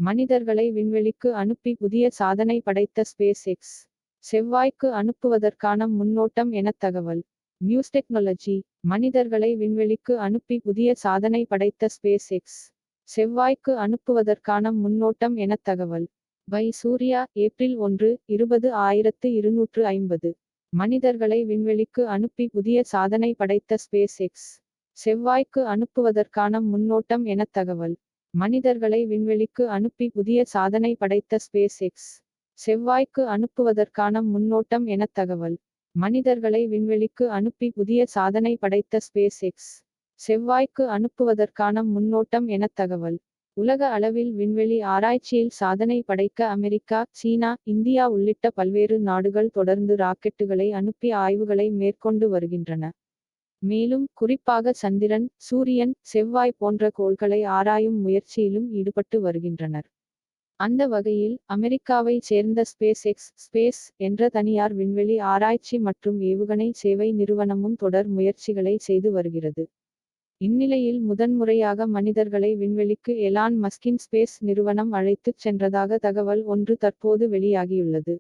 மனிதர்களை விண்வெளிக்கு அனுப்பி புதிய சாதனை படைத்த ஸ்பேஸ் எக்ஸ். செவ்வாய்க்கு அனுப்புவதற்கான முன்னோட்டம் என தகவல். News technology. மனிதர்களை விண்வெளிக்கு அனுப்பி புதிய சாதனை படைத்த ஸ்பேஸ் எக்ஸ். செவ்வாய்க்கு அனுப்புவதற்கான முன்னோட்டம் என தகவல். By Surya April 1, 20250. மனிதர்களை விண்வெளிக்கு அனுப்பி புதிய சாதனை படைத்த ஸ்பேஸ் எக்ஸ். செவ்வாய்க்கு அனுப்புவதற்கான முன்னோட்டம் என தகவல். மனிதர்களை விண்வெளிக்கு அனுப்பி புதிய சாதனை படைத்த ஸ்பேஸ் எக்ஸ். செவ்வாய்க்கு அனுப்புவதற்கான முன்னோட்டம் என தகவல். மனிதர்களை விண்வெளிக்கு அனுப்பி புதிய சாதனை படைத்த ஸ்பேஸ் எக்ஸ். செவ்வாய்க்கு அனுப்புவதற்கான முன்னோட்டம் என தகவல். உலக அளவில் விண்வெளி ஆராய்ச்சியில் சாதனை படைக்க அமெரிக்கா, சீனா, இந்தியா உள்ளிட்ட பல்வேறு நாடுகள் தொடர்ந்து ராக்கெட்டுகளை அனுப்பி ஆய்வுகளை மேற்கொண்டு வருகின்றன. மேலும் குறிப்பாக சந்திரன், சூரியன், செவ்வாய் போன்ற கோள்களை ஆராயும் முயற்சியிலும் ஈடுபட்டு வருகின்றனர். அந்த வகையில் அமெரிக்காவை சேர்ந்த ஸ்பேஸ் எக்ஸ் ஸ்பேஸ் என்ற தனியார் விண்வெளி ஆராய்ச்சி மற்றும் ஏவுகணை சேவை நிறுவனமும் தொடர் முயற்சிகளை செய்து வருகிறது. இந்நிலையில் முதன்முறையாக மனிதர்களை விண்வெளிக்கு எலான் மஸ்கின் ஸ்பேஸ் நிறுவனம் அழைத்துச் சென்றதாக தகவல் ஒன்று தற்போது வெளியாகியுள்ளது.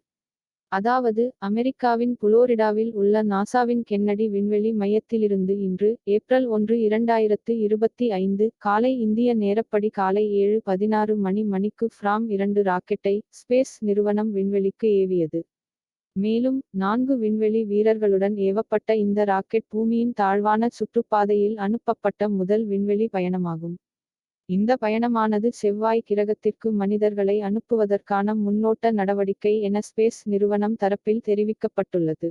அதாவது அமெரிக்காவின் புளோரிடாவில் உள்ள நாசாவின் கென்னடி விண்வெளி மையத்திலிருந்து இன்று ஏப்ரல் 1, 2025 காலை இந்திய நேரப்படி காலை 7:16 மணிக்கு ஃப்ராம் 2 ராக்கெட்டை ஸ்பேஸ் நிறுவனம் விண்வெளிக்கு ஏவியது. மேலும் 4 விண்வெளி வீரர்களுடன் ஏவப்பட்ட இந்த ராக்கெட் பூமியின் தாழ்வான சுற்றுப்பாதையில் அனுப்பப்பட்ட முதல் விண்வெளி பயணமாகும். இந்த பயணமானது செவ்வாய் கிரகத்திற்கு மனிதர்களை அனுப்புவதற்கான முன்னோட்ட நடவடிக்கை என ஸ்பேஸ் நிறுவனம் தரப்பில் தெரிவிக்கப்பட்டுள்ளது.